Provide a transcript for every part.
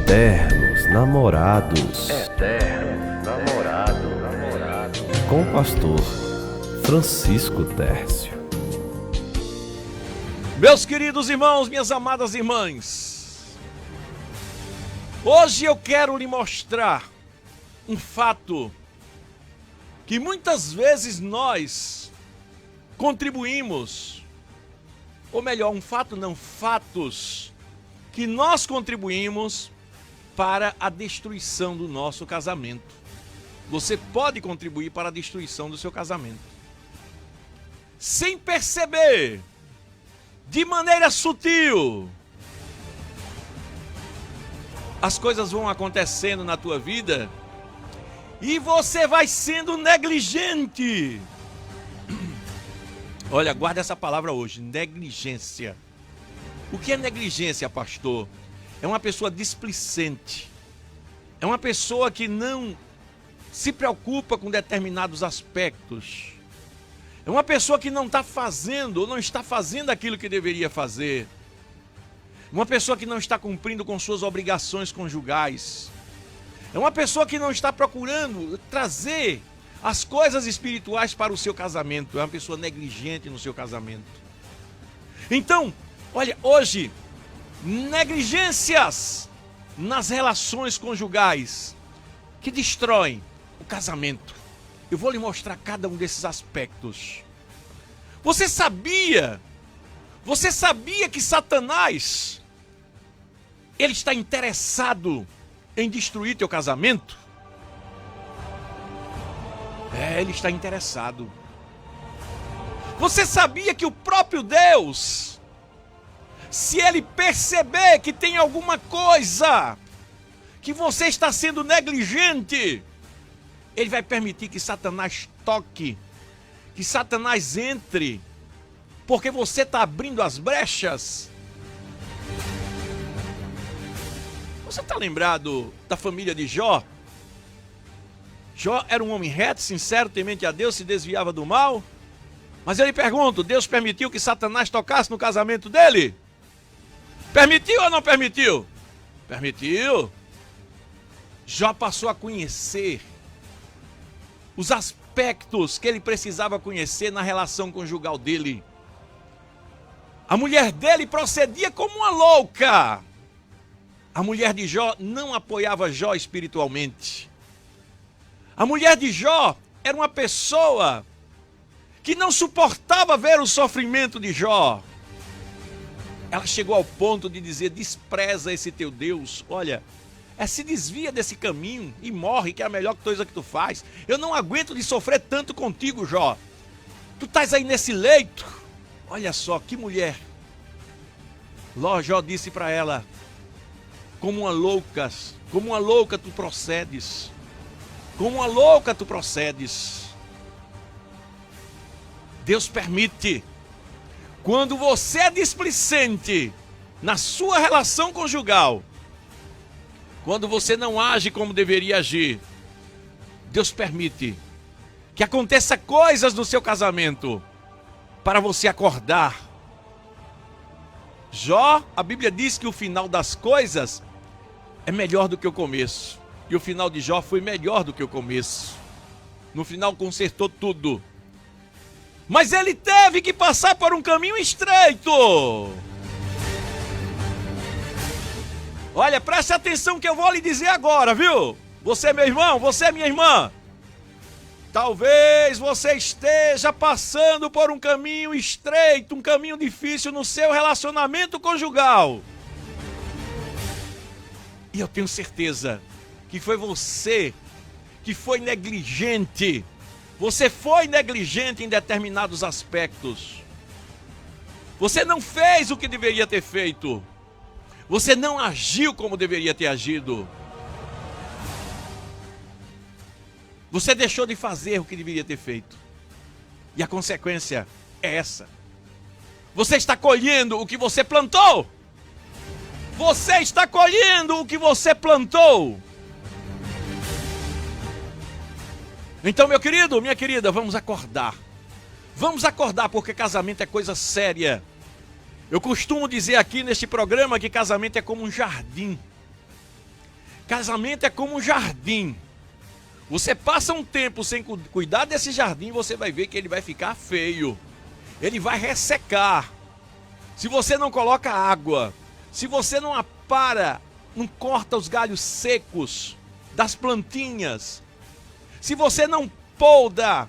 Eternos Namorados. Eternos Namorados. Com o pastor Francisco Tércio. Meus queridos irmãos, minhas amadas irmãs, hoje eu quero lhe mostrar um fato que muitas vezes nós contribuímos, ou melhor, um fato não, fatos que nós contribuímos para a destruição do nosso casamento. Você pode contribuir para a destruição do seu casamento. Sem perceber, de maneira sutil, as coisas vão acontecendo na tua vida e você vai sendo negligente. Olha, guarda essa palavra hoje, negligência. O que é negligência, pastor? É uma pessoa displicente. É uma pessoa que não se preocupa com determinados aspectos. É uma pessoa que não está fazendo ou não está fazendo aquilo que deveria fazer. Uma pessoa que não está cumprindo com suas obrigações conjugais. É uma pessoa que não está procurando trazer as coisas espirituais para o seu casamento. É uma pessoa negligente no seu casamento. Então, olha, hoje, negligências nas relações conjugais que destroem o casamento. Eu vou lhe mostrar cada um desses aspectos. Você sabia que Satanás, ele está interessado em destruir teu casamento? Ele está interessado. Você sabia que o próprio Deus, se ele perceber que tem alguma coisa que você está sendo negligente, ele vai permitir que Satanás toque, que Satanás entre, porque você está abrindo as brechas? Você está lembrado da família de Jó? Jó era um homem reto, sincero, temente a Deus, se desviava do mal. Mas eu lhe pergunto, Deus permitiu que Satanás tocasse no casamento dele? Permitiu ou não permitiu? Permitiu. Jó passou a conhecer os aspectos que ele precisava conhecer na relação conjugal dele. A mulher dele procedia como uma louca. A mulher de Jó não apoiava Jó espiritualmente. A mulher de Jó era uma pessoa que não suportava ver o sofrimento de Jó. Ela chegou ao ponto de dizer: despreza esse teu Deus, olha, se desvia desse caminho e morre, que é a melhor coisa que tu faz. Eu não aguento de sofrer tanto contigo, Jó. Tu estás aí nesse leito. Olha só, que mulher. Jó disse para ela: como uma louca tu procedes. Como uma louca tu procedes. Deus permite. Quando você é displicente na sua relação conjugal, quando você não age como deveria agir, Deus permite que aconteça coisas no seu casamento para você acordar. Jó, a Bíblia diz que o final das coisas é melhor do que o começo. E o final de Jó foi melhor do que o começo. No final consertou tudo. Mas ele teve que passar por um caminho estreito. Olha, preste atenção que eu vou lhe dizer agora, viu? Você é meu irmão, você é minha irmã. Talvez você esteja passando por um caminho estreito, um caminho difícil no seu relacionamento conjugal. E eu tenho certeza que foi você que foi negligente. Você foi negligente em determinados aspectos. Você não fez o que deveria ter feito. Você não agiu como deveria ter agido. Você deixou de fazer o que deveria ter feito. E a consequência é essa. Você está colhendo o que você plantou. Você está colhendo o que você plantou. Então, meu querido, minha querida, vamos acordar. Vamos acordar, porque casamento é coisa séria. Eu costumo dizer aqui neste programa que casamento é como um jardim. Casamento é como um jardim. Você passa um tempo sem cuidar desse jardim, você vai ver que ele vai ficar feio. Ele vai ressecar. Se você não coloca água, se você não apara, não corta os galhos secos das plantinhas, se você não poda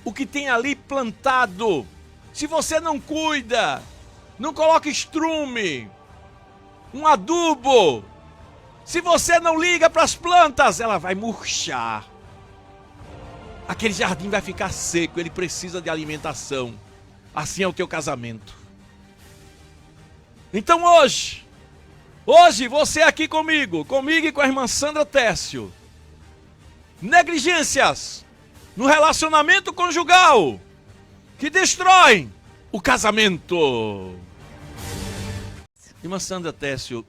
o que tem ali plantado, se você não cuida, não coloca estrume, um adubo, se você não liga para as plantas, ela vai murchar. Aquele jardim vai ficar seco, ele precisa de alimentação. Assim é o teu casamento. Então hoje você aqui comigo e com a irmã Sandra Técio, negligências no relacionamento conjugal que destroem o casamento. Irmã Sandra Técio,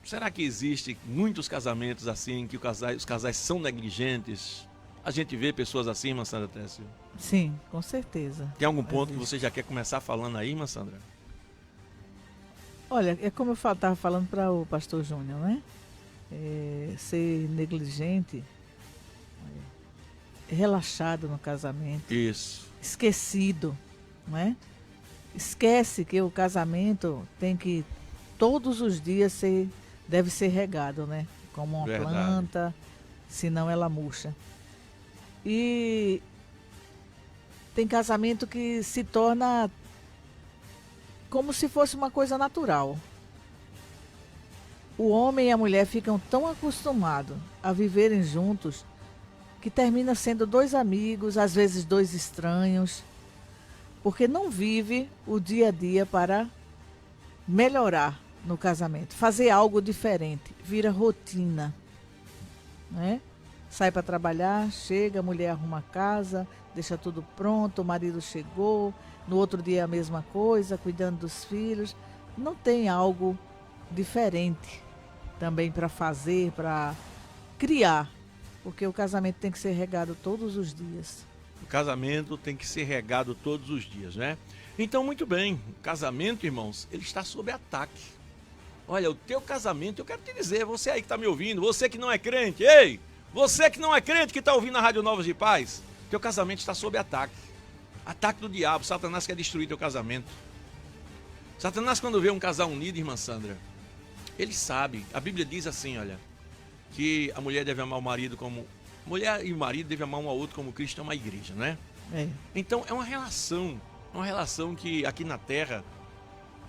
será que existe muitos casamentos assim, que os casais são negligentes? A gente vê pessoas assim, irmã Sandra Técio? Sim, com certeza. Tem algum ponto que você já quer começar falando aí, irmã Sandra? Olha, é como eu estava falando para o pastor Júnior, né? Ser negligente, relaxado no casamento. Isso. Esquecido, não é? Esquece que o casamento tem que, todos os dias, deve ser regado, né? Como uma Verdade. planta, senão ela murcha. E tem casamento que se torna como se fosse uma coisa natural. O homem e a mulher ficam tão acostumados a viverem juntos que termina sendo dois amigos, às vezes dois estranhos, porque não vive o dia a dia para melhorar no casamento, fazer algo diferente, vira rotina, né? Sai para trabalhar, chega, a mulher arruma a casa, deixa tudo pronto, o marido chegou, no outro dia a mesma coisa, cuidando dos filhos. Não tem algo diferente também para fazer, para criar, porque o casamento tem que ser regado todos os dias. O casamento tem que ser regado todos os dias, né? Então, muito bem, o casamento, irmãos, ele está sob ataque. Olha, o teu casamento, eu quero te dizer, você aí que está me ouvindo, você que não é crente, ei! Você que não é crente, que está ouvindo a Rádio Novas de Paz, teu casamento está sob ataque. Ataque do diabo. Satanás quer destruir teu casamento. Satanás, quando vê um casal unido, irmã Sandra, ele sabe. A Bíblia diz assim, olha, que a mulher deve amar o marido como... Mulher e o marido devem amar um ao outro como Cristo ama a igreja, né? Então, é uma relação que aqui na terra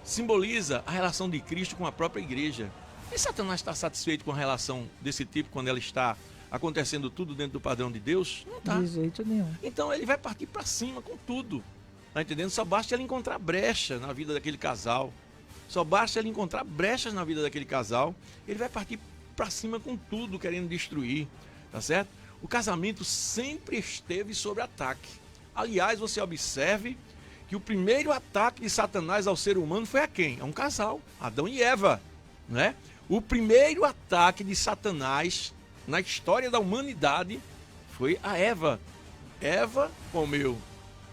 simboliza a relação de Cristo com a própria igreja. E Satanás está satisfeito com a relação desse tipo quando ela está acontecendo tudo dentro do padrão de Deus? Não está. De jeito nenhum. Então ele vai partir para cima com tudo. Tá entendendo? Só basta ele encontrar brecha na vida daquele casal. Só basta ele encontrar brechas na vida daquele casal. Ele vai partir para cima com tudo, querendo destruir. Tá certo? O casamento sempre esteve sob ataque. Aliás, você observe que o primeiro ataque de Satanás ao ser humano foi a quem? A um casal, Adão e Eva, né? O primeiro ataque de Satanás na história da humanidade foi a Eva. Eva comeu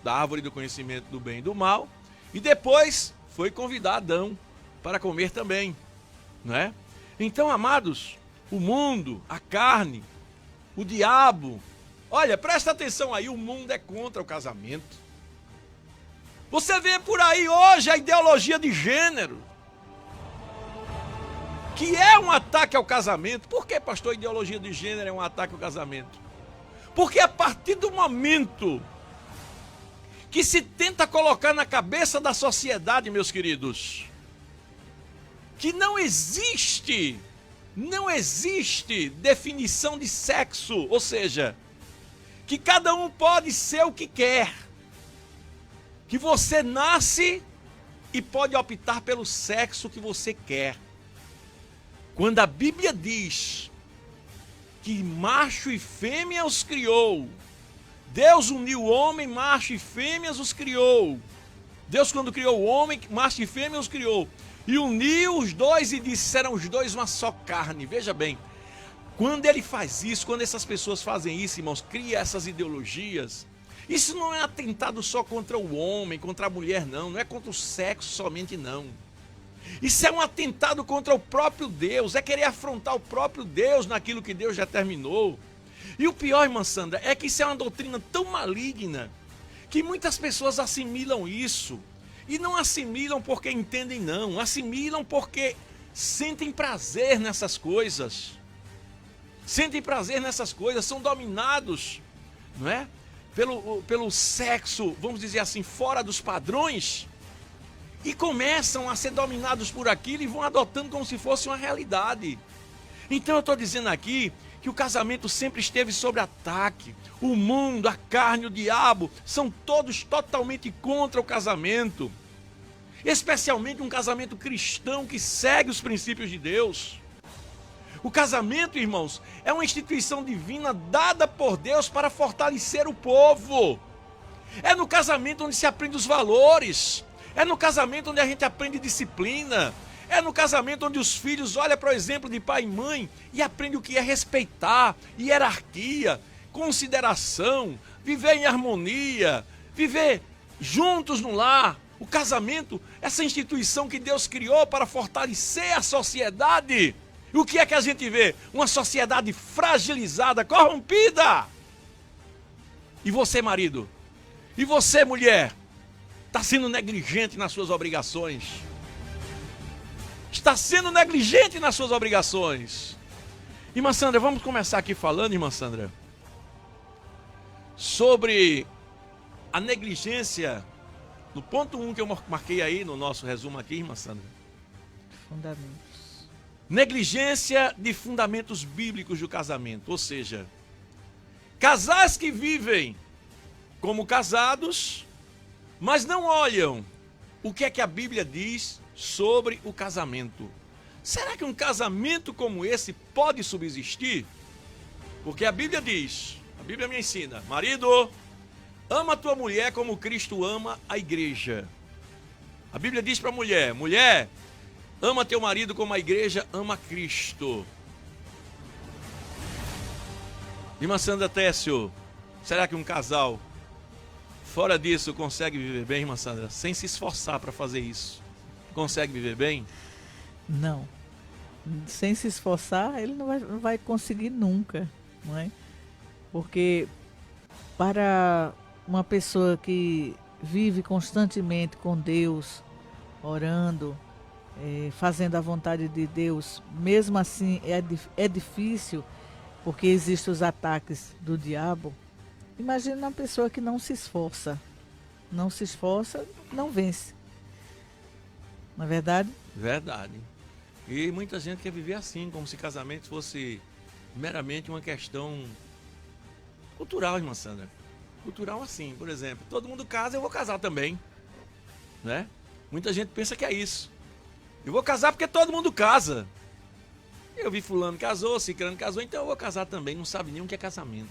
da árvore do conhecimento do bem e do mal e depois foi convidar Adão para comer também, né? Então, amados, o mundo, a carne, o diabo, olha, presta atenção aí, o mundo é contra o casamento. Você vê por aí hoje a ideologia de gênero, que é um ataque ao casamento. Por que, pastor, a ideologia de gênero é um ataque ao casamento? Porque a partir do momento que se tenta colocar na cabeça da sociedade, meus queridos, que não existe definição de sexo, ou seja, que cada um pode ser o que quer, que você nasce e pode optar pelo sexo que você quer. Quando a Bíblia diz que macho e fêmea os criou, Deus uniu o homem, macho e fêmeas os criou. Deus, quando criou o homem, macho e fêmea os criou. E uniu os dois e disse, serão os dois uma só carne. Veja bem, quando ele faz isso, quando essas pessoas fazem isso, irmãos, cria essas ideologias, isso não é atentado só contra o homem, contra a mulher, não. Não é contra o sexo somente, não. Isso é um atentado contra o próprio Deus, é querer afrontar o próprio Deus naquilo que Deus já terminou. E o pior, irmã Sandra, é que isso é uma doutrina tão maligna que muitas pessoas assimilam isso. E não assimilam porque entendem, não. Assimilam porque sentem prazer nessas coisas. Sentem prazer nessas coisas, são dominados, não é? Pelo sexo, vamos dizer assim, fora dos padrões. E começam a ser dominados por aquilo e vão adotando como se fosse uma realidade. Então eu estou dizendo aqui que o casamento sempre esteve sob ataque. O mundo, a carne, o diabo são todos totalmente contra o casamento. Especialmente um casamento cristão que segue os princípios de Deus. O casamento, irmãos, é uma instituição divina dada por Deus para fortalecer o povo. É no casamento onde se aprende os valores. É no casamento onde a gente aprende disciplina. É no casamento onde os filhos olham para o exemplo de pai e mãe e aprendem o que é respeitar, hierarquia, consideração, viver em harmonia, viver juntos no lar. O casamento, essa instituição que Deus criou para fortalecer a sociedade. E o que é que a gente vê? Uma sociedade fragilizada, corrompida. E você, marido? E você, mulher? Está sendo negligente nas suas obrigações. Está sendo negligente nas suas obrigações. Irmã Sandra, vamos começar aqui falando, irmã Sandra, sobre a negligência, no ponto 1 que eu marquei aí no nosso resumo aqui, irmã Sandra. Fundamentos. Negligência de fundamentos bíblicos do casamento. Ou seja, casais que vivem como casados, mas não olham o que é que a Bíblia diz sobre o casamento. Será que um casamento como esse pode subsistir? Porque a Bíblia diz, a Bíblia me ensina, marido, ama a tua mulher como Cristo ama a igreja. A Bíblia diz para a mulher, mulher, ama teu marido como a igreja ama Cristo. Irmã Sandra Técio, será que um casal fora disso consegue viver bem, irmã Sandra? Sem se esforçar para fazer isso. Consegue viver bem? Não. Sem se esforçar, ele não vai conseguir nunca, não é? Porque para uma pessoa que vive constantemente com Deus, orando, fazendo a vontade de Deus, mesmo assim é difícil, porque existem os ataques do diabo. Imagina uma pessoa que não se esforça. Não se esforça, não vence. Não é verdade? Verdade. E muita gente quer viver assim, como se casamento fosse meramente uma questão cultural, irmã Sandra. Cultural assim, por exemplo, todo mundo casa, eu vou casar também, né? Muita gente pensa que é isso. Eu vou casar porque todo mundo casa. Eu vi fulano casou, ciclano casou, então eu vou casar também. Não sabe nem o que é casamento.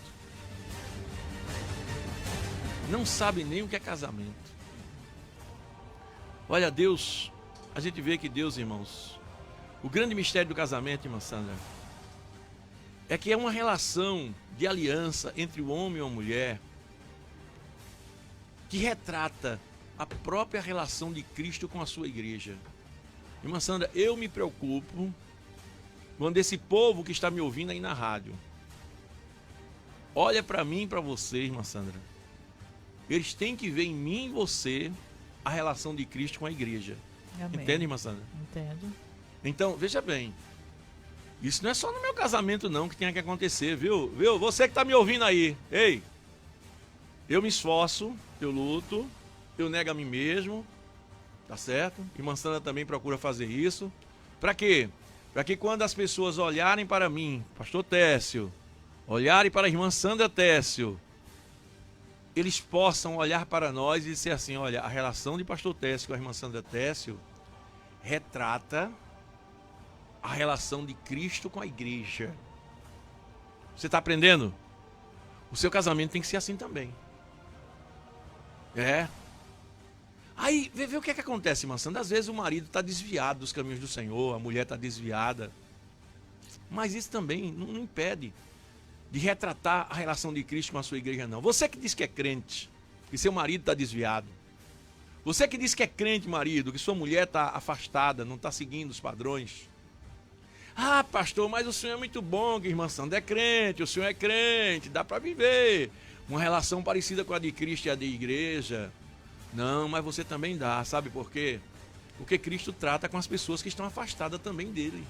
Não sabe nem o que é casamento. Olha, Deus, a gente vê que Deus, irmãos, o grande mistério do casamento, irmã Sandra, é que é uma relação de aliança entre o homem e a mulher que retrata a própria relação de Cristo com a sua igreja. Irmã Sandra, eu me preocupo quando esse povo que está me ouvindo aí na rádio olha para mim e para você, irmã Sandra. Eles têm que ver em mim e você a relação de Cristo com a igreja. Amém. Entende, irmã Sandra? Entendo. Então, veja bem, isso não é só no meu casamento não que tem que acontecer, viu? Você que está me ouvindo aí, ei, eu me esforço, eu luto, eu nego a mim mesmo, tá certo? Irmã Sandra também procura fazer isso. Para quê? Para que quando as pessoas olharem para mim, pastor Técio, olharem para a irmã Sandra Técio, eles possam olhar para nós e dizer assim, olha, a relação de pastor Técio com a irmã Sandra Técio retrata a relação de Cristo com a igreja. Você está aprendendo? O seu casamento tem que ser assim também. É. Aí, vê o que é que acontece, irmã Sandra. Às vezes o marido está desviado dos caminhos do Senhor, a mulher está desviada. Mas isso também não impede de retratar a relação de Cristo com a sua igreja, não. Você que diz que é crente, que seu marido está desviado. Você que diz que é crente, marido, que sua mulher está afastada, não está seguindo os padrões. Ah, pastor, mas o senhor é muito bom, que a irmã Sandra é crente, o senhor é crente, dá para viver uma relação parecida com a de Cristo e a de igreja. Não, mas você também dá, sabe por quê? Porque Cristo trata com as pessoas que estão afastadas também dele.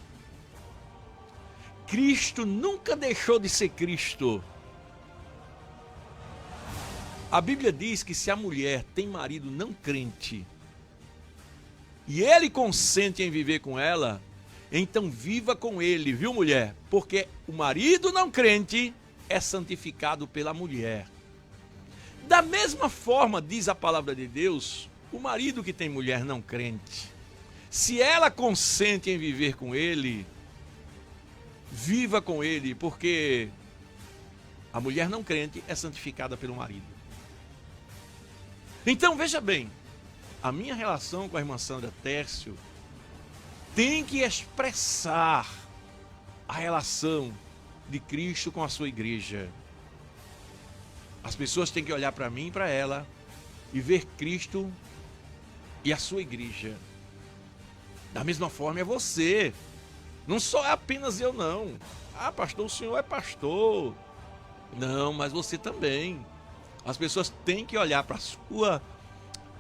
Cristo nunca deixou de ser Cristo. A Bíblia diz que se a mulher tem marido não crente e ele consente em viver com ela, então viva com ele, viu, mulher? Porque o marido não crente é santificado pela mulher. Da mesma forma, diz a palavra de Deus, o marido que tem mulher não crente, se ela consente em viver com ele, viva com ele, porque a mulher não crente é santificada pelo marido. Então, veja bem, a minha relação com a irmã Sandra Tércio tem que expressar a relação de Cristo com a sua igreja. As pessoas têm que olhar para mim e para ela e ver Cristo e a sua igreja. Da mesma forma é você. Não só é apenas eu, não. Ah, pastor, o senhor é pastor. Não, mas você também. As pessoas têm que olhar para a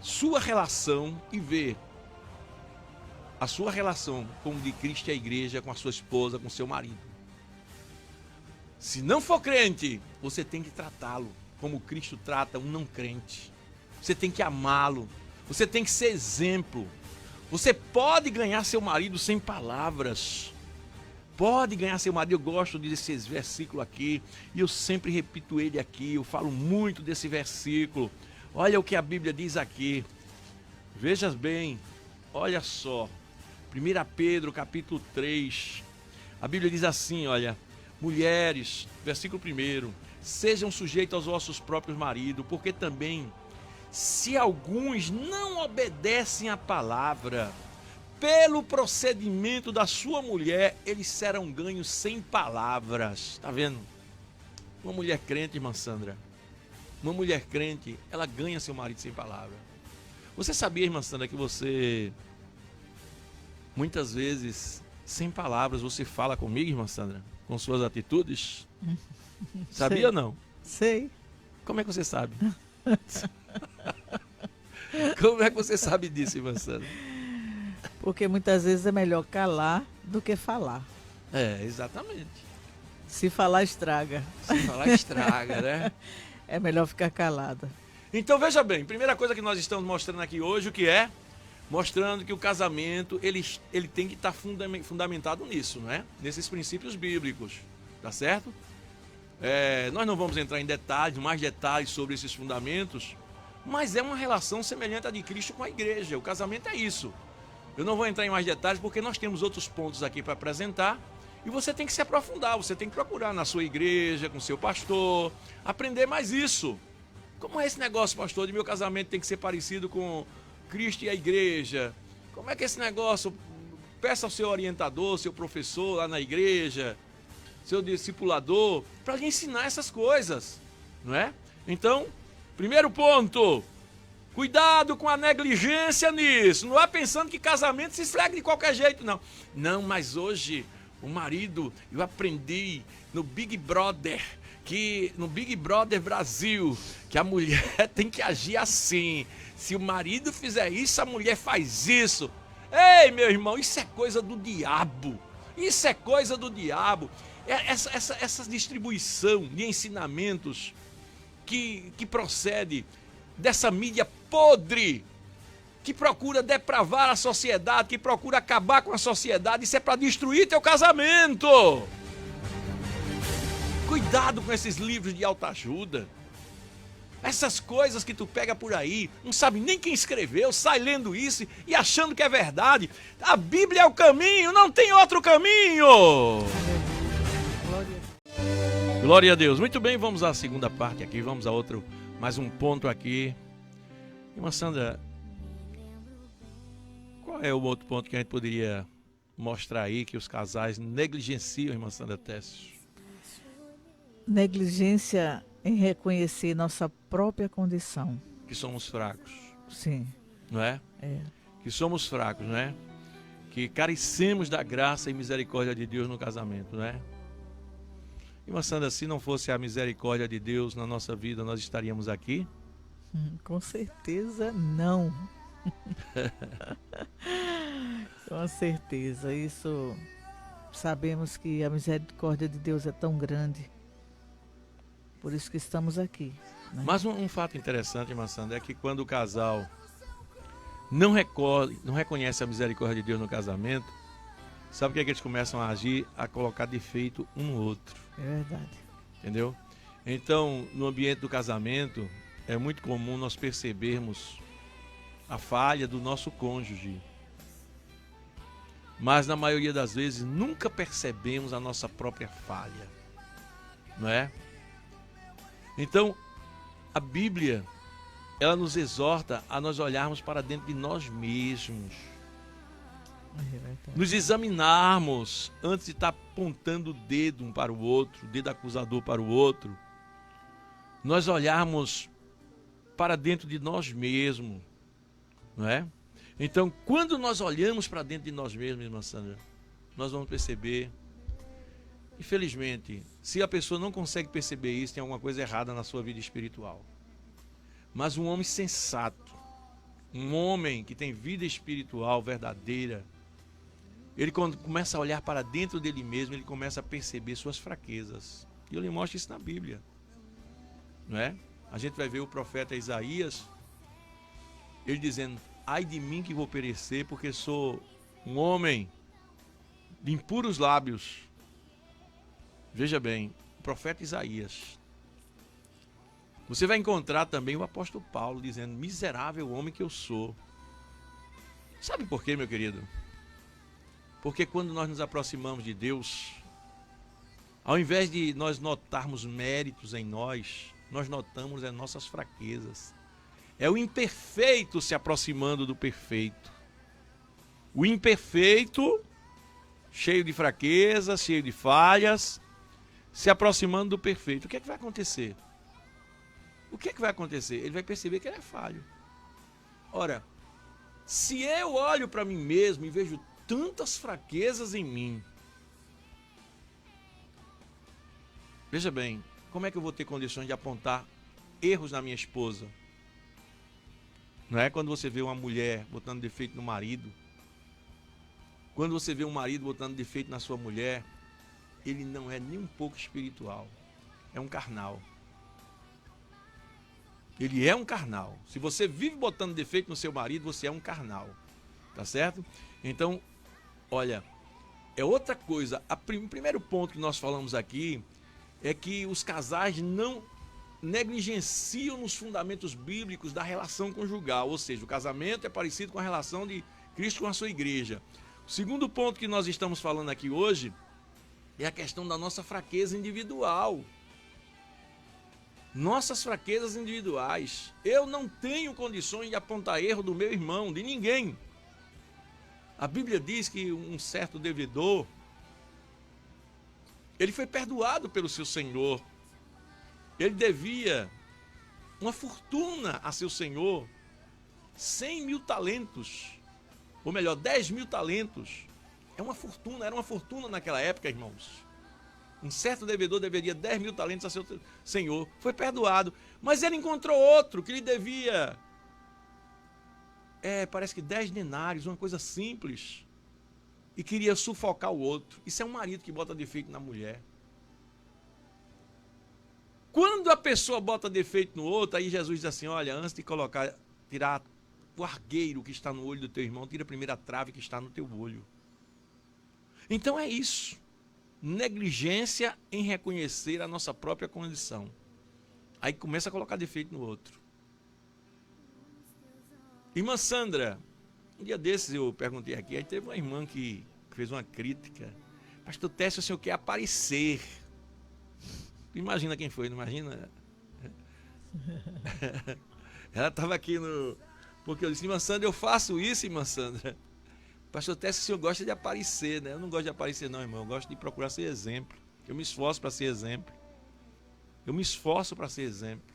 sua relação e ver a sua relação como de Cristo e a igreja, com a sua esposa, com seu marido. Se não for crente, você tem que tratá-lo como Cristo trata um não crente. Você tem que amá-lo. Você tem que ser exemplo. Você pode ganhar seu marido sem palavras. Pode ganhar seu marido. Eu gosto desses versículos aqui e eu sempre repito ele aqui. Eu falo muito desse versículo. Olha o que a Bíblia diz aqui. Veja bem, olha só. 1 Pedro capítulo 3. A Bíblia diz assim, olha. Mulheres, versículo 1. Sejam sujeitos aos vossos próprios maridos, porque também, se alguns não obedecem à palavra, pelo procedimento da sua mulher, eles serão ganhos sem palavras. Tá vendo? Uma mulher crente, irmã Sandra, uma mulher crente, ela ganha seu marido sem palavra. Você sabia, irmã Sandra, que você, muitas vezes, sem palavras, você fala comigo, irmã Sandra, com suas atitudes? Sabia ou não? Sei. Como é que você sabe? Como é que você sabe disso, irmã Sandra? Porque muitas vezes é melhor calar do que falar. É, exatamente. Se falar, estraga. Se falar, estraga, né? É melhor ficar calada. Então, veja bem, primeira coisa que nós estamos mostrando aqui hoje, o que é? Mostrando que o casamento, ele tem que estar fundamentado nisso, né? Nesses princípios bíblicos, tá certo? Nós não vamos entrar em detalhes, mais detalhes sobre esses fundamentos, mas é uma relação semelhante à de Cristo com a igreja. O casamento é isso. Eu não vou entrar em mais detalhes porque nós temos outros pontos aqui para apresentar e você tem que se aprofundar, você tem que procurar na sua igreja, com seu pastor, aprender mais isso. Como é esse negócio, pastor, de meu casamento tem que ser parecido com Cristo e a igreja? Como é que esse negócio? Peça ao seu orientador, seu professor lá na igreja, seu discipulador, para lhe ensinar essas coisas, não é? Então, primeiro ponto, cuidado com a negligência nisso. Não é pensando que casamento se esfrega de qualquer jeito, não. Não, mas hoje, o marido, eu aprendi no Big Brother, no Big Brother Brasil, que a mulher tem que agir assim. Se o marido fizer isso, a mulher faz isso. Ei, meu irmão, isso é coisa do diabo. Isso é coisa do diabo. Essa distribuição de ensinamentos que procede dessa mídia podre, que procura depravar a sociedade, que procura acabar com a sociedade, isso é para destruir teu casamento. Cuidado com esses livros de autoajuda. Essas coisas que tu pega por aí, não sabe nem quem escreveu, sai lendo isso e achando que é verdade. A Bíblia é o caminho, não tem outro caminho. Glória a Deus. Muito bem, vamos à segunda parte aqui, vamos a outro, mais um ponto aqui. Irmã Sandra, qual é o outro ponto que a gente poderia mostrar aí que os casais negligenciam, irmã Sandra Tércio? Negligência em reconhecer nossa própria condição. Que somos fracos. Sim. não é? É. Que somos fracos, não é? Que carecemos da graça e misericórdia de Deus no casamento, não é? Irmã Sandra, se não fosse a misericórdia de Deus na nossa vida, nós estaríamos aqui? Com certeza não. Com certeza. Isso sabemos que a misericórdia de Deus é tão grande. Por isso que estamos aqui. Né? Mas um fato interessante, irmã Sandra, é que quando o casal não reconhece a misericórdia de Deus no casamento, sabe o que é que eles começam a agir? A colocar defeito um no outro. É verdade. Entendeu? Então, no ambiente do casamento, é muito comum nós percebermos a falha do nosso cônjuge. Mas, na maioria das vezes, nunca percebemos a nossa própria falha. Não é? Então, a Bíblia, ela nos exorta a nós olharmos para dentro de nós mesmos. É verdade. Nos examinarmos antes de estar apontando o dedo um para o outro, o dedo acusador para o outro. Nós olharmos para dentro de nós mesmos, não é? Então, quando nós olhamos para dentro de nós mesmos, irmã Sandra, nós vamos perceber, infelizmente, se a pessoa não consegue perceber isso, tem alguma coisa errada na sua vida espiritual. Mas um homem sensato, um homem que tem vida espiritual verdadeira, ele quando começa a olhar para dentro dele mesmo, ele começa a perceber suas fraquezas. E eu lhe mostro isso na Bíblia. Não é? A gente vai ver o profeta Isaías, ele dizendo: ai de mim que vou perecer, porque sou um homem de impuros lábios. Veja bem, o profeta Isaías. Você vai encontrar também o apóstolo Paulo dizendo: miserável homem que eu sou. Sabe por quê, meu querido? Porque quando nós nos aproximamos de Deus, ao invés de nós notarmos méritos em nós, nós notamos as nossas fraquezas. É o imperfeito se aproximando do perfeito. O imperfeito, cheio de fraquezas, cheio de falhas, se aproximando do perfeito. O que é que vai acontecer? O que é que vai acontecer? Ele vai perceber que ele é falho. Ora, se eu olho para mim mesmo e vejo tantas fraquezas em mim, veja bem, como é que eu vou ter condições de apontar erros na minha esposa? Não é? Quando você vê uma mulher botando defeito no marido, quando você vê um marido botando defeito na sua mulher, ele não é nem um pouco espiritual, é um carnal. Ele é um carnal. Se você vive botando defeito no seu marido, você é um carnal. Tá certo? Então, olha, é outra coisa. O primeiro ponto que nós falamos aqui é que os casais não negligenciam nos fundamentos bíblicos da relação conjugal. Ou seja, o casamento é parecido com a relação de Cristo com a sua igreja. O segundo ponto que nós estamos falando aqui hoje é a questão da nossa fraqueza individual. Nossas fraquezas individuais. Eu não tenho condições de apontar erro do meu irmão, de ninguém. A Bíblia diz que um certo devedor, ele foi perdoado pelo seu senhor. Ele devia uma fortuna a seu senhor, 100.000 talentos, ou melhor, 10.000 talentos. É uma fortuna, era uma fortuna naquela época, irmãos. Um certo devedor deveria 10.000 talentos a seu senhor. Foi perdoado. Mas ele encontrou outro que lhe devia, parece que 10 denários, uma coisa simples. E queria sufocar o outro. Isso é um marido que bota defeito na mulher. Quando a pessoa bota defeito no outro, aí Jesus diz assim: olha, antes de tirar o argueiro que está no olho do teu irmão, tira primeiro a trave que está no teu olho. Então é isso. Negligência em reconhecer a nossa própria condição. Aí começa a colocar defeito no outro. Irmã Sandra, um dia desses eu perguntei aqui, aí teve uma irmã que fez uma crítica: pastor Técio, o senhor quer aparecer. Imagina quem foi, não imagina? Ela estava aqui no... Porque eu disse: irmã Sandra, eu faço isso, irmã Sandra. Pastor Técio, o senhor gosta de aparecer, né? Eu não gosto de aparecer não, irmão. Eu gosto de procurar ser exemplo. Eu me esforço para ser exemplo. Eu me esforço para ser exemplo.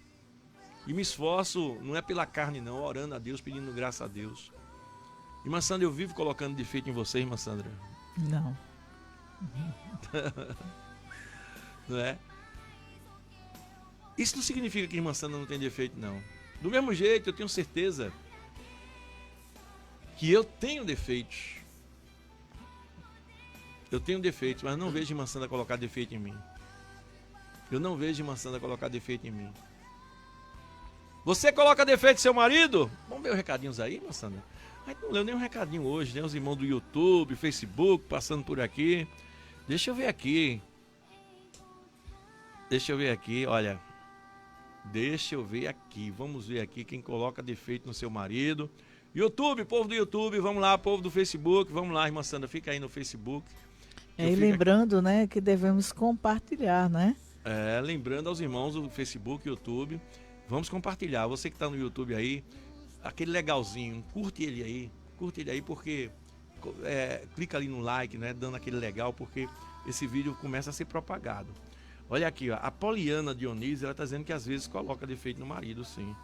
E me esforço, não é pela carne não, orando a Deus, pedindo graça a Deus. Irmã Sandra, eu vivo colocando defeito em você, irmã Sandra? Não. Não é? Isso não significa que a irmã Sandra não tem defeito, não. Do mesmo jeito, eu tenho certeza que eu tenho defeitos. Eu tenho defeitos, mas não vejo a irmã Sandra colocar defeito em mim. Eu não vejo a irmã Sandra colocar defeito em mim. Você coloca defeito em seu marido? Vamos ver os recadinhos aí, irmã Sandra? Mas não leu nenhum recadinho hoje, né? Os irmãos do YouTube, Facebook, passando por aqui. Deixa eu ver aqui. Olha. Deixa eu ver aqui. Vamos ver aqui quem coloca defeito no seu marido. YouTube, povo do YouTube, vamos lá, povo do Facebook. Vamos lá, irmã Sandra, fica aí no Facebook. E lembrando, né, que devemos compartilhar, né? Lembrando aos irmãos do Facebook, YouTube, vamos compartilhar. Você que está no YouTube aí, aquele legalzinho, curte ele aí porque clica ali no like, né, dando aquele legal, porque esse vídeo começa a ser propagado. Olha aqui, ó, a Poliana Dionísio, ela está dizendo que às vezes coloca defeito no marido, sim.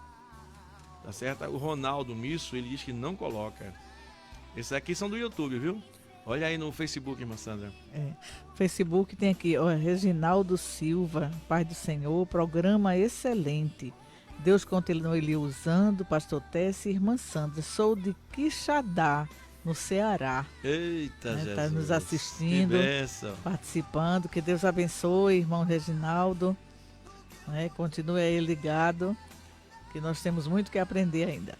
Tá certo? O Ronaldo Misso, ele diz que não coloca. Esses aqui são do YouTube, viu? Olha aí no Facebook, irmã Sandra. Facebook tem aqui, ó, Reginaldo Silva, Paz do Senhor, programa excelente. Deus continue ele usando, pastor Tess e irmã Sandra. Sou de Quixadá, no Ceará. Eita, Jesus. Está nos assistindo, participando. Que Deus abençoe, irmão Reginaldo. Continue aí ligado, que nós temos muito que aprender ainda.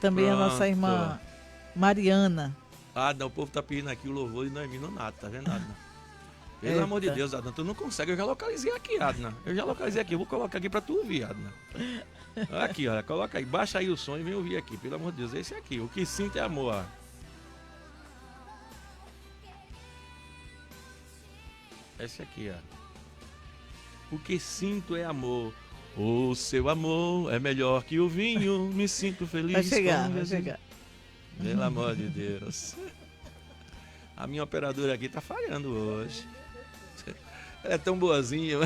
Também a nossa irmã Mariana. Não, o povo tá pedindo aqui o louvor de Noemi Nonato, tá vendo, Adna? Pelo amor de Deus, Adna, tu não consegue, eu já localizei aqui, Adna. Eu vou colocar aqui pra tu ouvir, Adna. Aqui, olha, coloca aí, baixa aí o som e vem ouvir aqui, pelo amor de Deus, esse aqui, o que sinto é amor, ó. Esse aqui, ó. O que sinto é amor. O seu amor é melhor que o vinho, me sinto feliz. Vai chegar. Pelo amor de Deus. A minha operadora aqui tá falhando hoje. Ela é tão boazinha.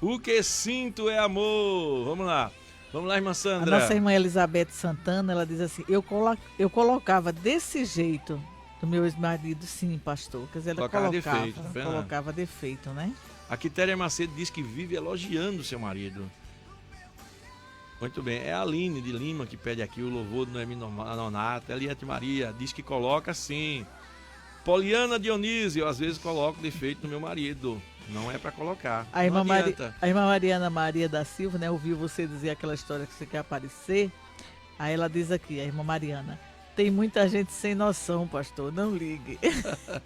O que sinto é amor. Vamos lá, irmã Sandra. A nossa irmã Elizabeth Santana, ela diz assim, eu colocava desse jeito do meu ex-marido, sim, pastor. Quer dizer, ela colocava defeito, né? A Quitéria Macedo diz que vive elogiando seu marido. Muito bem, é a Aline de Lima que pede aqui o louvor do Noemi Nonato. Eliette Maria diz que coloca sim. Poliana Dionísio, eu às vezes coloco defeito no meu marido. Não é para colocar. A irmã Mariana Maria da Silva, né, ouviu você dizer aquela história que você quer aparecer. Aí ela diz aqui, a irmã Mariana, tem muita gente sem noção, pastor, não ligue.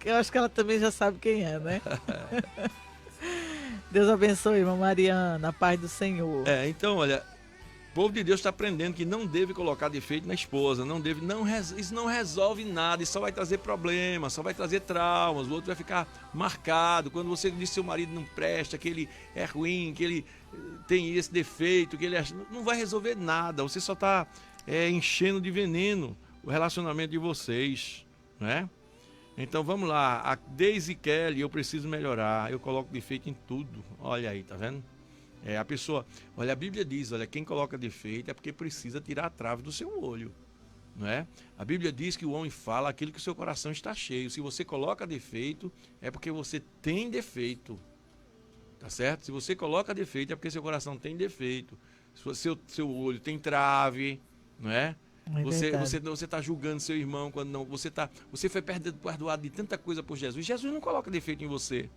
Eu acho que ela também já sabe quem é, né? Deus abençoe, irmã Mariana, a paz do Senhor. Então, olha, o povo de Deus está aprendendo que não deve colocar defeito na esposa, isso não resolve nada, isso só vai trazer problemas, só vai trazer traumas, o outro vai ficar marcado. Quando você diz que seu marido não presta, que ele é ruim, que ele tem esse defeito, que ele não vai resolver nada, você só está enchendo de veneno o relacionamento de vocês, né? Então vamos lá, a Daisy Kelly, eu preciso melhorar, eu coloco defeito em tudo, olha aí, tá vendo? A pessoa, olha, a Bíblia diz, olha, quem coloca defeito é porque precisa tirar a trave do seu olho, não é? A Bíblia diz que o homem fala aquilo que o seu coração está cheio. Se você coloca defeito, é porque você tem defeito, tá certo? Se você coloca defeito, é porque seu coração tem defeito. Se seu olho tem trave, não é? Você está julgando seu irmão quando não. Você foi perdoado de tanta coisa por Jesus. Jesus não coloca defeito em você.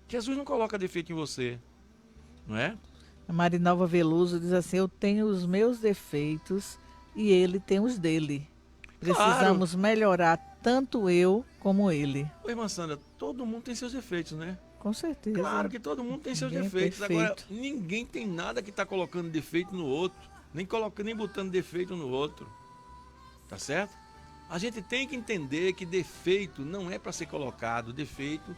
Jesus não coloca defeito em você, não é? A Marinalva Veloso diz assim, eu tenho os meus defeitos e ele tem os dele. Precisamos melhorar tanto eu como ele. Ô, irmã Sandra, todo mundo tem seus defeitos, né? Com certeza. Claro que todo mundo tem seus defeitos. Agora, ninguém tem nada que está colocando defeito no outro. Nem botando defeito no outro. Tá certo? A gente tem que entender que defeito não é para ser colocado. Defeito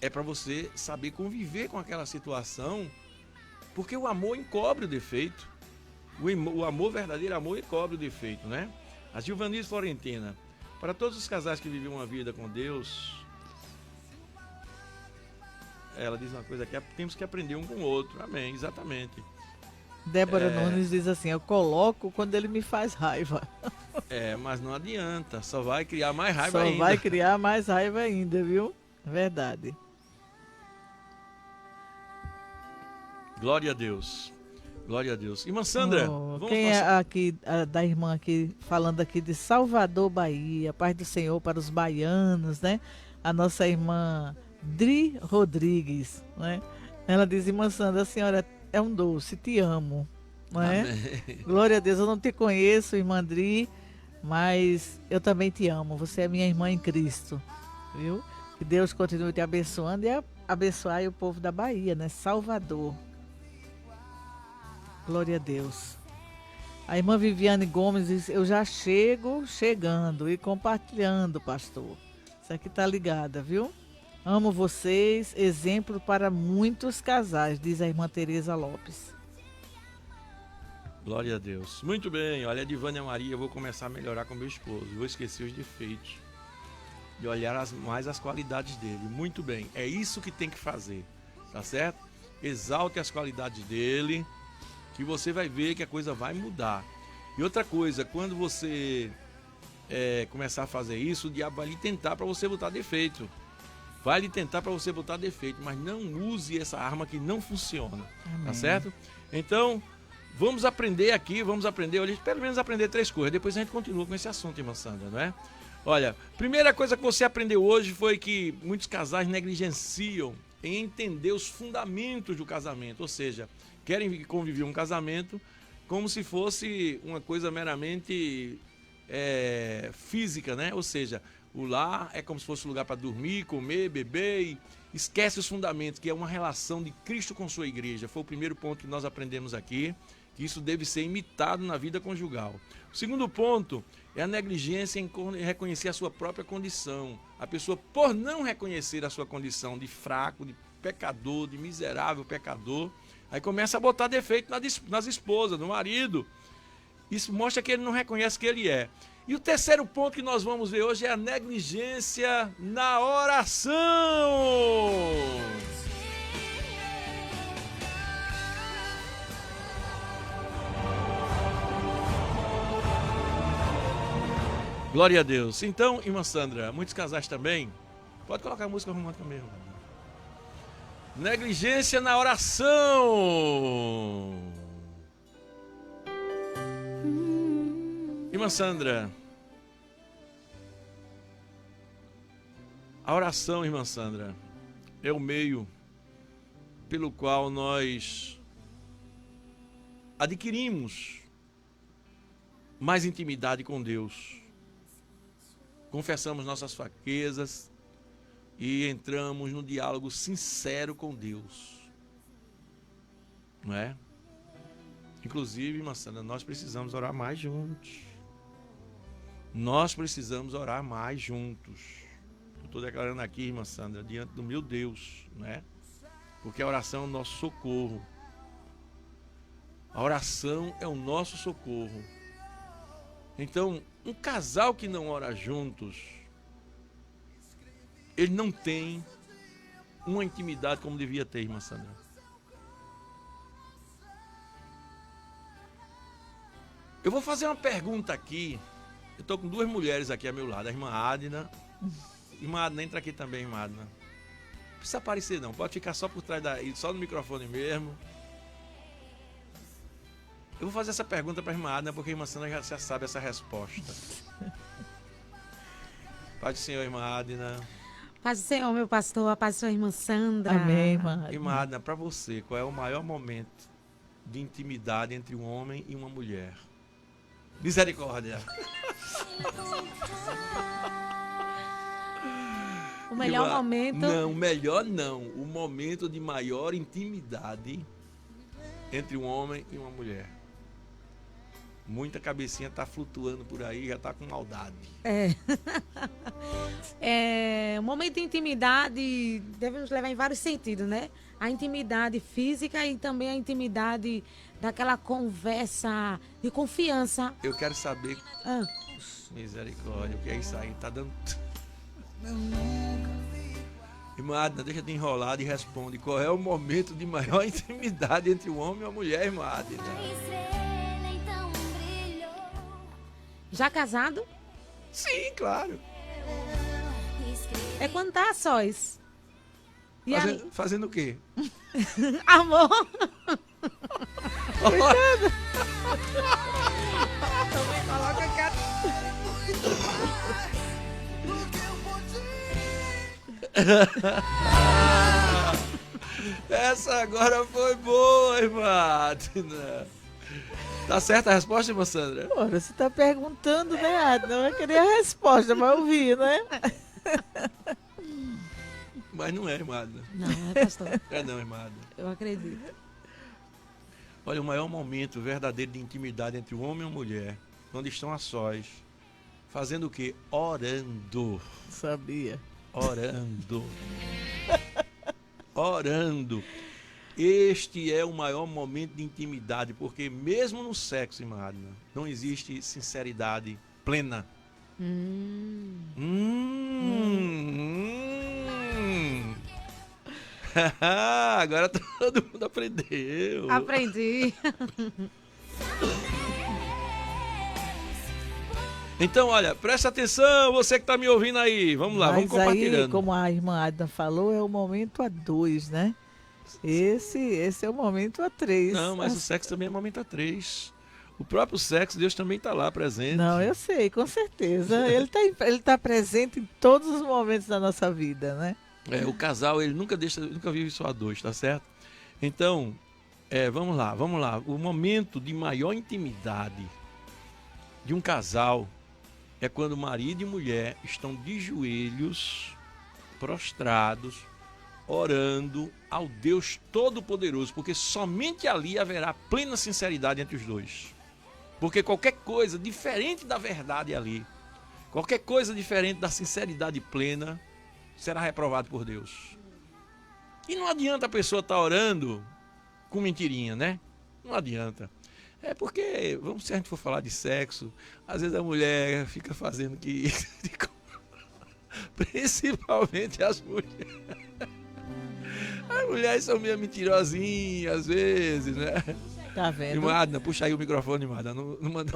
é para você saber conviver com aquela situação. Porque o amor encobre o defeito. O amor, verdadeiro amor, encobre o defeito, né? A Gilvanise Florentina. Para todos os casais que vivem uma vida com Deus, ela diz uma coisa aqui, temos que aprender um com o outro. Amém, exatamente. Débora Nunes diz assim, eu coloco quando ele me faz raiva. Mas não adianta, só vai criar mais raiva ainda. Só vai criar mais raiva ainda, viu? Verdade. Glória a Deus. Glória a Deus. Irmã Sandra, vamos quem passar... é aqui, da irmã aqui, falando aqui de Salvador, Bahia, paz do Senhor para os baianos, né? A nossa irmã Dri Rodrigues, né? Ela diz, irmã Sandra, a senhora é um doce, te amo, não é? Amém. Glória a Deus, eu não te conheço, irmã Dri, mas eu também te amo, você é minha irmã em Cristo, viu? Que Deus continue te abençoando e abençoar o povo da Bahia, né? Salvador. Glória a Deus. A irmã Viviane Gomes diz, eu já chegando e compartilhando, pastor. Isso aqui tá ligada, viu? Amo vocês, exemplo para muitos casais, diz a irmã Tereza Lopes. Glória a Deus. Muito bem, olha, Divânia Maria, eu vou começar a melhorar com meu esposo. Vou esquecer os defeitos e olhar mais as qualidades dele. Muito bem, é isso que tem que fazer, tá certo? Exalte as qualidades dele, que você vai ver que a coisa vai mudar. E outra coisa, quando você começar a fazer isso, o diabo vai lhe tentar para você botar defeito. Vai lhe tentar para você botar defeito, mas não use essa arma que não funciona. Amém. Tá certo? Então, vamos aprender aqui, hoje, pelo menos aprender 3 coisas. Depois a gente continua com esse assunto, irmã Sandra, não é? Olha, primeira coisa que você aprendeu hoje foi que muitos casais negligenciam em entender os fundamentos do casamento, ou seja, querem conviver um casamento como se fosse uma coisa meramente física, né? Ou seja, o lar é como se fosse um lugar para dormir, comer, beber e esquece os fundamentos, que é uma relação de Cristo com sua igreja. Foi o primeiro ponto que nós aprendemos aqui, que isso deve ser imitado na vida conjugal. O segundo ponto é a negligência em reconhecer a sua própria condição. A pessoa, por não reconhecer a sua condição de fraco, de pecador, de miserável pecador, aí começa a botar defeito nas esposas, no marido. Isso mostra que ele não reconhece que ele é. E o terceiro ponto que nós vamos ver hoje é a negligência na oração. Glória a Deus. Então, irmã Sandra, muitos casais também, pode colocar a música romântica mesmo. Negligência na oração. Irmã Sandra, a oração, irmã Sandra, é o meio pelo qual nós adquirimos mais intimidade com Deus. Confessamos nossas fraquezas e entramos no diálogo sincero com Deus. Não é? Inclusive, irmã Sandra, nós precisamos orar mais juntos. Nós precisamos orar mais juntos. Eu estou declarando aqui, irmã Sandra, diante do meu Deus, né? Porque a oração é o nosso socorro. A oração é o nosso socorro. Então, um casal que não ora juntos, ele não tem uma intimidade como devia ter, irmã Sandra. Eu vou fazer uma pergunta aqui. Eu estou com 2 mulheres aqui ao meu lado, a irmã Adna. Irmã Adna, entra aqui também, irmã Adna. Não precisa aparecer não, pode ficar só por trás só no microfone mesmo. Eu vou fazer essa pergunta para a irmã Adna, porque a irmã Sandra já sabe essa resposta. Paz do Senhor, irmã Adna. Paz do Senhor, meu pastor, a paz do Senhor, irmã Sandra. Amém, irmã. Irmã Adna, para você, qual é o maior momento de intimidade entre um homem e uma mulher? Misericórdia. O melhor momento... Não, melhor não. O momento de maior intimidade entre um homem e uma mulher. Muita cabecinha tá flutuando por aí, já tá com maldade. O momento de intimidade devemos levar em vários sentidos, né? A intimidade física e também a intimidade daquela conversa de confiança. Eu quero saber... Misericórdia, o que é isso aí? Tá dando... Irmã Adna, deixa de enrolar e responde. Qual é o momento de maior intimidade entre o homem e a mulher, irmã Adna? Já casado? Sim, claro. É quando tá a sós. E a... Fazendo o quê? Amor. Também coloca cá. Essa agora foi boa, irmã Adna. Tá certa a resposta, irmã Sandra? Ora, você tá perguntando, né, Adna? Eu queria a resposta, mas ouvir, né? Mas não é, irmã Adna. Não, é pastor. É não, irmã Adna. Eu acredito. Olha, o maior momento verdadeiro de intimidade entre o homem e a mulher, quando estão a sós, fazendo o quê? Orando. Sabia. Orando. Orando. Este é o maior momento de intimidade, porque mesmo no sexo, irmã Adna, não existe sinceridade plena. Agora todo mundo aprendeu. Aprendi. Então, olha, presta atenção, você que está me ouvindo aí. Vamos lá, vamos Mas aí, compartilhando. como a irmã Adna falou, é o momento a 2, né? Esse é o momento a 3. Não, mas o sexo também é momento a 3. O próprio sexo, Deus também está lá presente. Não, eu sei, com certeza. Ele tá presente em todos os momentos da nossa vida, né? É, o casal, ele nunca vive só a 2, tá certo? Então, vamos lá. O momento de maior intimidade de um casal é quando marido e mulher estão de joelhos, prostrados, orando ao Deus Todo-Poderoso, porque somente ali haverá plena sinceridade entre os dois. Porque qualquer coisa diferente da verdade ali, qualquer coisa diferente da sinceridade plena, será reprovado por Deus. E não adianta a pessoa estar orando com mentirinha, né? Não adianta. É porque, se a gente for falar de sexo, às vezes a mulher fica fazendo que... Principalmente as mulheres. As mulheres são meio mentirosinhas, às vezes, né? Tá vendo? Irmã Adna, puxa aí o microfone, irmã Adna. Não manda...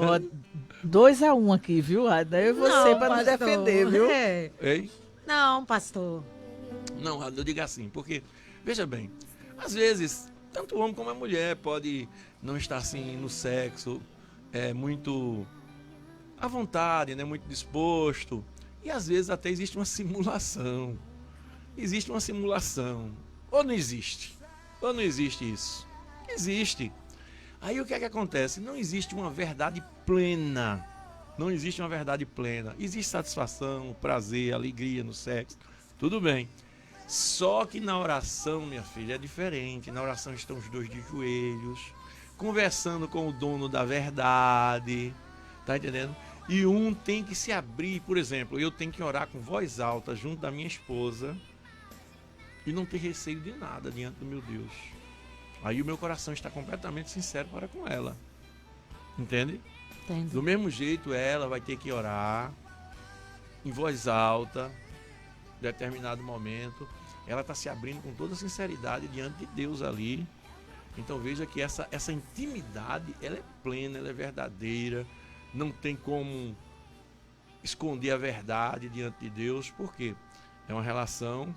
2-1 aqui, viu, Adna? Eu e você para nos pastor. defender, viu? É. Ei? Não, pastor. Não, Adna, eu digo assim, porque, veja bem, às vezes, tanto o homem como a mulher pode não estar assim no sexo, muito à vontade, né? Muito disposto. E às vezes até existe uma simulação. Existe uma simulação. Ou não existe? Ou não existe isso? Existe. Aí o que é que acontece? Não existe uma verdade plena. Não existe uma verdade plena. Existe satisfação, prazer, alegria no sexo. Tudo bem. Só que na oração, minha filha, é diferente. Na oração estão os dois de joelhos, conversando com o dono da verdade. Tá entendendo? E um tem que se abrir. Por exemplo, eu tenho que orar com voz alta junto da minha esposa e não ter receio de nada diante do meu Deus. Aí o meu coração está completamente sincero para com ela. Entende? Entendo. Do mesmo jeito, ela vai ter que orar em voz alta, em determinado momento. Ela está se abrindo com toda sinceridade diante de Deus ali. Então veja que essa intimidade, ela é plena, ela é verdadeira. Não tem como esconder a verdade diante de Deus. Por quê? É uma relação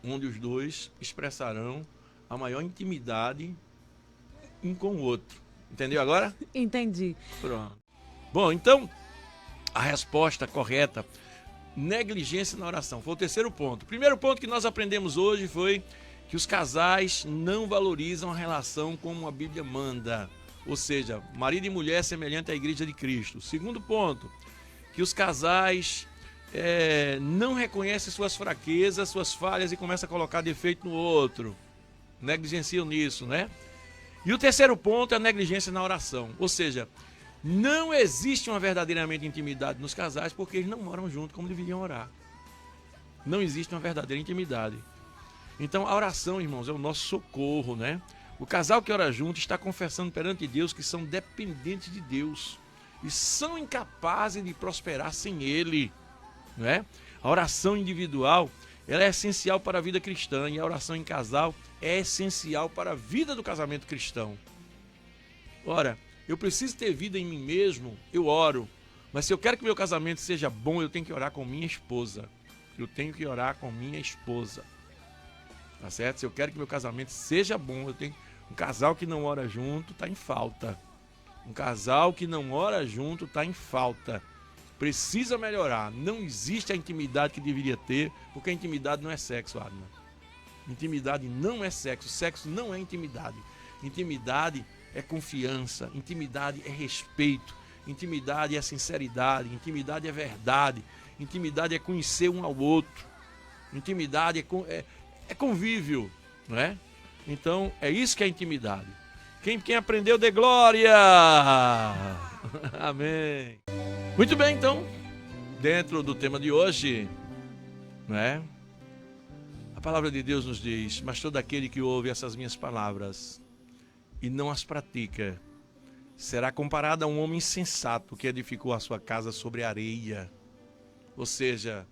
onde os dois expressarão a maior intimidade um com o outro. Entendeu agora? Entendi. Pronto. Bom, então, a resposta correta, negligência na oração, foi o terceiro ponto. O primeiro ponto que nós aprendemos hoje foi que os casais não valorizam a relação como a Bíblia manda. Ou seja, marido e mulher semelhante à Igreja de Cristo. Segundo ponto, que os casais não reconhecem suas fraquezas, suas falhas e começam a colocar defeito no outro. Negligenciam nisso, né? E o terceiro ponto é a negligência na oração. Ou seja, não existe uma verdadeiramente intimidade nos casais porque eles não oram junto como deveriam orar. Não existe uma verdadeira intimidade. Então a oração, irmãos, é o nosso socorro, né? O casal que ora junto está confessando perante Deus que são dependentes de Deus e são incapazes de prosperar sem Ele, não é? A oração individual ela é essencial para a vida cristã e a oração em casal é essencial para a vida do casamento cristão. Ora, eu preciso ter vida em mim mesmo, eu oro, mas se eu quero que meu casamento seja bom, eu tenho que orar com minha esposa. Eu tenho que orar com minha esposa. Tá certo? Se eu quero que meu casamento seja bom, eu tenho... Um casal que não ora junto está em falta. Um casal que não ora junto está em falta. Precisa melhorar. Não existe a intimidade que deveria ter, porque a intimidade não é sexo, Adna. Intimidade não é sexo. Sexo não é intimidade. Intimidade é confiança. Intimidade é respeito. Intimidade é sinceridade. Intimidade é verdade. Intimidade é conhecer um ao outro. Intimidade é convívio, não é? Então, é isso que é intimidade. Quem aprendeu, dê glória! Amém. Muito bem, então, dentro do tema de hoje, né? A palavra de Deus nos diz: mas todo aquele que ouve essas minhas palavras e não as pratica, será comparado a um homem insensato que edificou a sua casa sobre areia. Ou seja,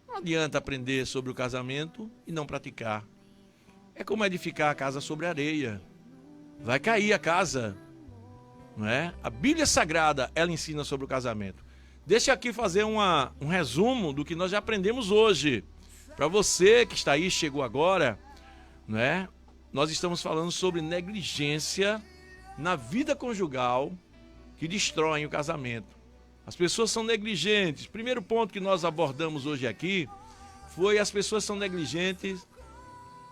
não adianta aprender sobre o casamento e não praticar. É como edificar a casa sobre areia. Vai cair a casa, não é? A Bíblia Sagrada, ela ensina sobre o casamento. Deixa aqui fazer um resumo do que nós já aprendemos hoje. Para você que está aí, chegou agora, não é? Nós estamos falando sobre negligência na vida conjugal que destroem o casamento. As pessoas são negligentes. Primeiro ponto que nós abordamos hoje aqui foi: as pessoas são negligentes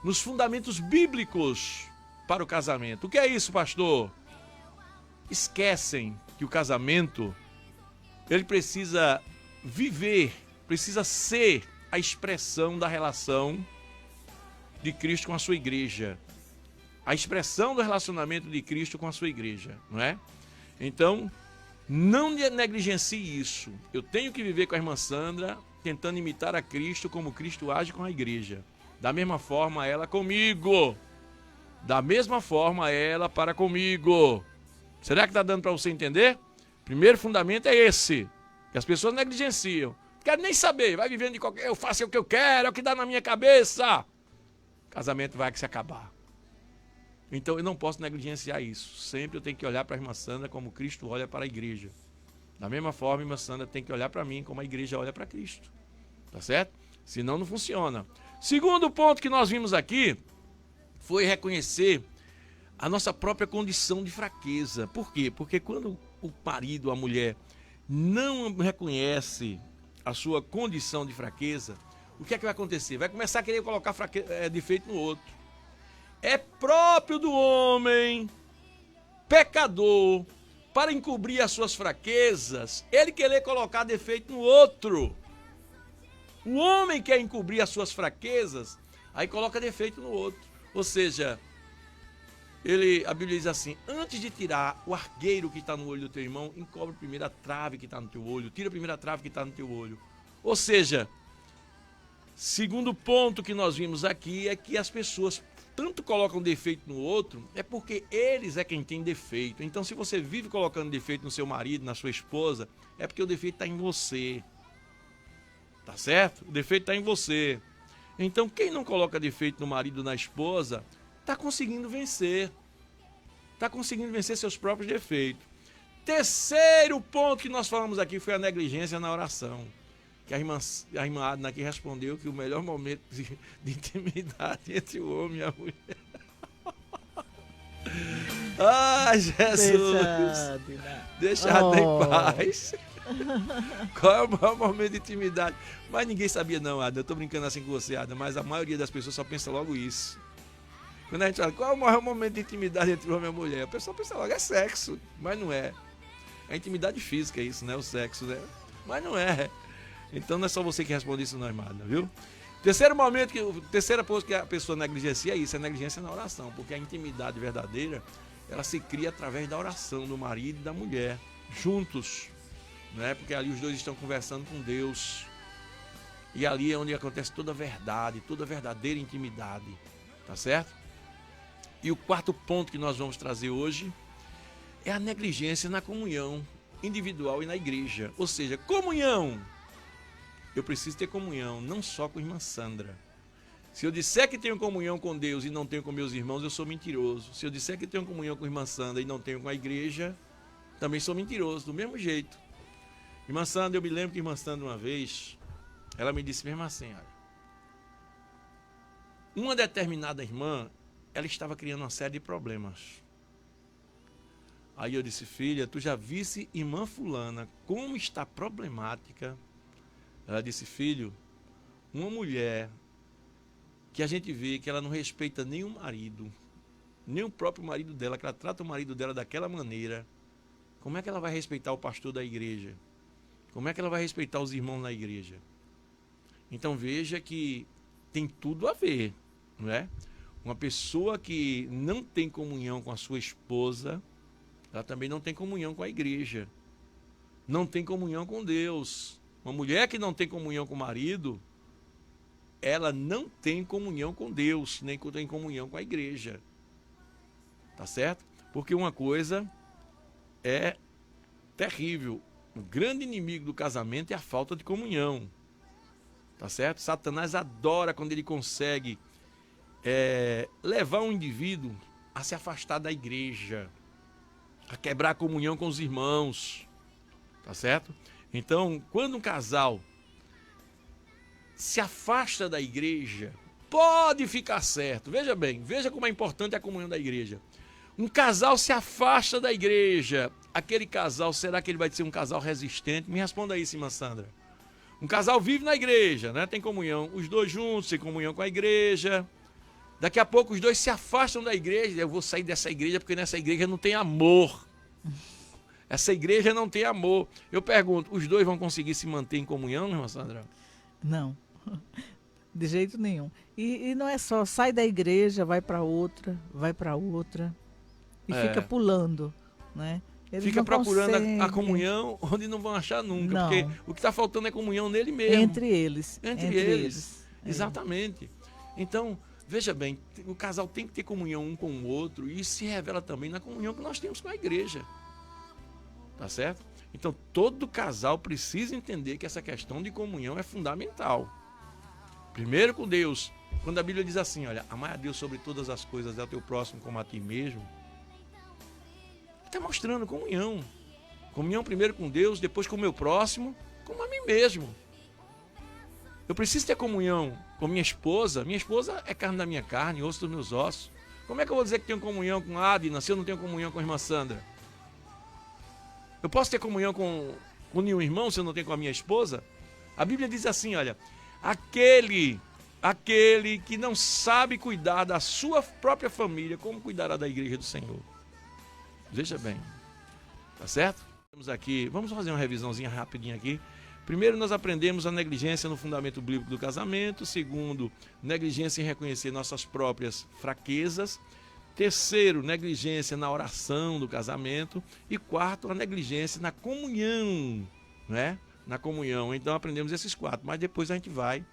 nos fundamentos bíblicos para o casamento. O que é isso, pastor? Esquecem que o casamento, ele precisa viver, precisa ser a expressão da relação de Cristo com a sua igreja. A expressão do relacionamento de Cristo com a sua igreja, não é? Então, não negligencie isso. Eu tenho que viver com a irmã Sandra, tentando imitar a Cristo como Cristo age com a igreja. Da mesma forma ela comigo. Da mesma forma ela para comigo. Será que está dando para você entender? Primeiro fundamento é esse. Que as pessoas negligenciam. Não quero nem saber. Vai vivendo de qualquer... Eu faço o que eu quero, é o que dá na minha cabeça. O casamento vai se acabar. Então eu não posso negligenciar isso. Sempre eu tenho que olhar para a irmã Sandra como Cristo olha para a igreja. Da mesma forma, a irmã Sandra tem que olhar para mim como a igreja olha para Cristo. Tá certo? Senão não funciona. Segundo ponto que nós vimos aqui foi reconhecer a nossa própria condição de fraqueza. Por quê? Porque quando o marido, a mulher, não reconhece a sua condição de fraqueza, o que é que vai acontecer? Vai começar a querer colocar defeito no outro. É próprio do homem, pecador, para encobrir as suas fraquezas, ele querer colocar defeito no outro. O homem quer encobrir as suas fraquezas, aí coloca defeito no outro. Ou seja, a Bíblia diz assim: antes de tirar o argueiro que está no olho do teu irmão, encobre primeiro a trave que está no teu olho, tira a primeira trave que está no teu olho. Ou seja, segundo ponto que nós vimos aqui é que as pessoas tanto colocam defeito no outro, é porque eles é quem tem defeito. Então, se você vive colocando defeito no seu marido, na sua esposa, é porque o defeito está em você. Tá certo? O defeito está em você. Então, quem não coloca defeito no marido, na esposa, está conseguindo vencer. Está conseguindo vencer seus próprios defeitos. Terceiro ponto que nós falamos aqui foi a negligência na oração. Que a irmã Adna aqui respondeu que o melhor momento de intimidade entre o homem e a mulher. Ai, Jesus! Deixa ela em paz. Qual é o maior momento de intimidade? Mas ninguém sabia não, Adna. Eu tô brincando assim com você, Adna, mas a maioria das pessoas só pensa logo isso. Quando a gente fala, qual é o maior momento de intimidade entre o homem e a mulher? A pessoa pensa logo, é sexo. Mas não é. É intimidade física isso, né? O sexo, né? Mas não é. Então não é só você que responde isso não, irmã, viu? Terceira coisa que a pessoa negligencia é isso, é a negligência na oração. Porque a intimidade verdadeira, ela se cria através da oração do marido e da mulher, juntos. Né? Porque ali os dois estão conversando com Deus. E ali é onde acontece toda a verdade, toda a verdadeira intimidade. Tá certo? E o quarto ponto que nós vamos trazer hoje é a negligência na comunhão individual e na igreja. Ou seja, comunhão. eu preciso ter comunhão, não só com a irmã Sandra. Se eu disser que tenho comunhão com Deus e não tenho com meus irmãos, eu sou mentiroso. Se eu disser que tenho comunhão com a irmã Sandra e não tenho com a igreja, também sou mentiroso, do mesmo jeito. Irmã Sandra, eu me lembro que a irmã Sandra uma vez, ela me disse mesmo assim, olha, uma determinada irmã, ela estava criando uma série de problemas. Aí eu disse, filha, tu já visse irmã fulana como está problemática? Ela disse, filho, uma mulher que a gente vê que ela não respeita nem o marido, nem o próprio marido dela, que ela trata o marido dela daquela maneira, como é que ela vai respeitar o pastor da igreja? Como é que ela vai respeitar os irmãos na igreja? Então veja que tem tudo a ver, não é? Uma pessoa que não tem comunhão com a sua esposa, ela também não tem comunhão com a igreja, não tem comunhão com Deus. Uma mulher que não tem comunhão com o marido, ela não tem comunhão com Deus, nem tem comunhão com a igreja. Tá certo? Porque uma coisa é terrível. O grande inimigo do casamento é a falta de comunhão. Tá certo? Satanás adora quando ele consegue levar um indivíduo a se afastar da igreja, a quebrar a comunhão com os irmãos. Tá certo? Então, quando um casal se afasta da igreja, pode ficar certo. Veja bem, veja como é importante a comunhão da igreja. Um casal se afasta da igreja. Aquele casal, será que ele vai ser um casal resistente? Me responda isso, irmã Sandra. Um casal vive na igreja, né? Tem comunhão. Os dois juntos, tem comunhão com a igreja. Daqui a pouco os dois se afastam da igreja. Eu vou sair dessa igreja porque nessa igreja não tem amor. Essa igreja não tem amor. Eu pergunto, os dois vão conseguir se manter em comunhão, irmã Sandra? Não, de jeito nenhum. E não é só, sai da igreja, vai para outra e fica pulando, né? Eles fica procurando a conseguem. comunhão onde não vão achar nunca, Não. porque o que está faltando é comunhão nele mesmo. Entre eles. Entre eles. Exatamente. Então, veja bem, o casal tem que ter comunhão um com o outro e isso se revela também na comunhão que nós temos com a igreja. Tá certo? Então, todo casal precisa entender que essa questão de comunhão é fundamental. Primeiro com Deus. Quando a Bíblia diz assim, olha, amar a Deus sobre todas as coisas, é o teu próximo como a ti mesmo. Está mostrando comunhão. Comunhão primeiro com Deus, depois com o meu próximo, como a mim mesmo. Eu preciso ter comunhão com minha esposa. Minha esposa é carne da minha carne, osso dos meus ossos. Como é que eu vou dizer que tenho comunhão com a Adina se eu não tenho comunhão com a irmã Sandra? Eu posso ter comunhão com nenhum irmão se eu não tenho com a minha esposa? A Bíblia diz assim, olha, aquele que não sabe cuidar da sua própria família, como cuidará da igreja do Senhor? Veja bem, tá certo? Vamos fazer uma revisãozinha rapidinha aqui. Primeiro, nós aprendemos a negligência no fundamento bíblico do casamento. Segundo, negligência em reconhecer nossas próprias fraquezas. Terceiro, negligência na oração do casamento. E quarto, a negligência na comunhão, né? Na comunhão. Então, aprendemos esses quatro, mas depois a gente vai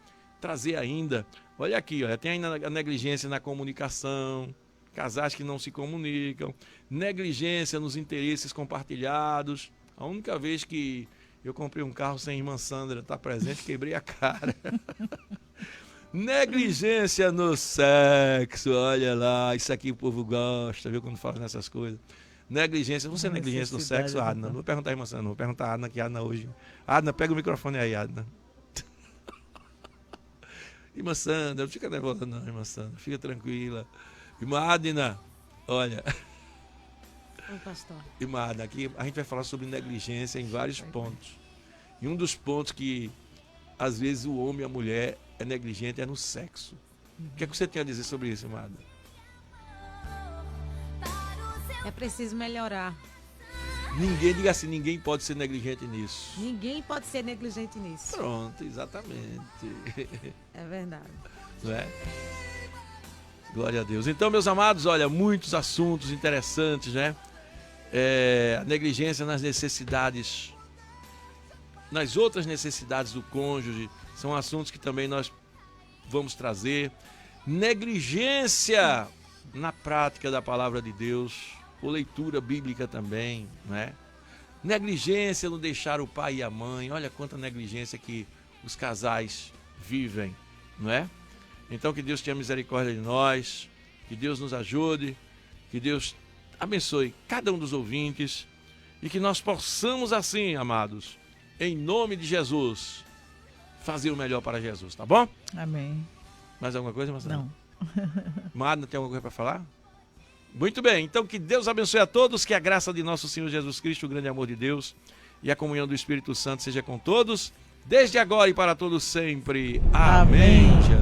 trazer ainda. Olha aqui, olha, tem ainda a negligência na comunicação, casais que não se comunicam, negligência nos interesses compartilhados. A única vez que eu comprei um carro sem a irmã Sandra estar presente, quebrei a cara. Negligência no sexo, olha lá, isso aqui o povo gosta, viu, quando fala nessas coisas. Negligência, você é negligência no sexo, Adna? Não vou perguntar a irmã Sandra, não vou perguntar a Adna, que a Adna hoje... Adna, pega o microfone aí, Adna. Irmã Sandra, não fica nervosa não, irmã Sandra, fica tranquila. Irmã Adna, olha... Oi, pastor. Irmã Adna, aqui a gente vai falar sobre negligência em vários pontos. E um dos pontos que, às vezes, o homem e a mulher é negligente é no sexo. O que é que você tem a dizer sobre isso, irmã Adna? É preciso melhorar. Diga assim, ninguém pode ser negligente nisso. Ninguém pode ser negligente nisso. Pronto, exatamente. É verdade. Não é? Glória a Deus. Então, meus amados, olha, muitos assuntos interessantes, né? A negligência nas necessidades, nas outras necessidades do cônjuge, são assuntos que também nós vamos trazer. Negligência na prática da palavra de Deus, ou leitura bíblica também, né? Negligência no deixar o pai e a mãe. Olha quanta negligência que os casais vivem, não é? Então que Deus tenha misericórdia de nós, que Deus nos ajude, que Deus abençoe cada um dos ouvintes e que nós possamos assim, amados, em nome de Jesus, fazer o melhor para Jesus, tá bom? Amém. Mais alguma coisa, Marcelo? Não. Magna, tem alguma coisa para falar? Muito bem, então que Deus abençoe a todos, que a graça de nosso Senhor Jesus Cristo, o grande amor de Deus e a comunhão do Espírito Santo seja com todos, desde agora e para todos sempre. Amém. Amém.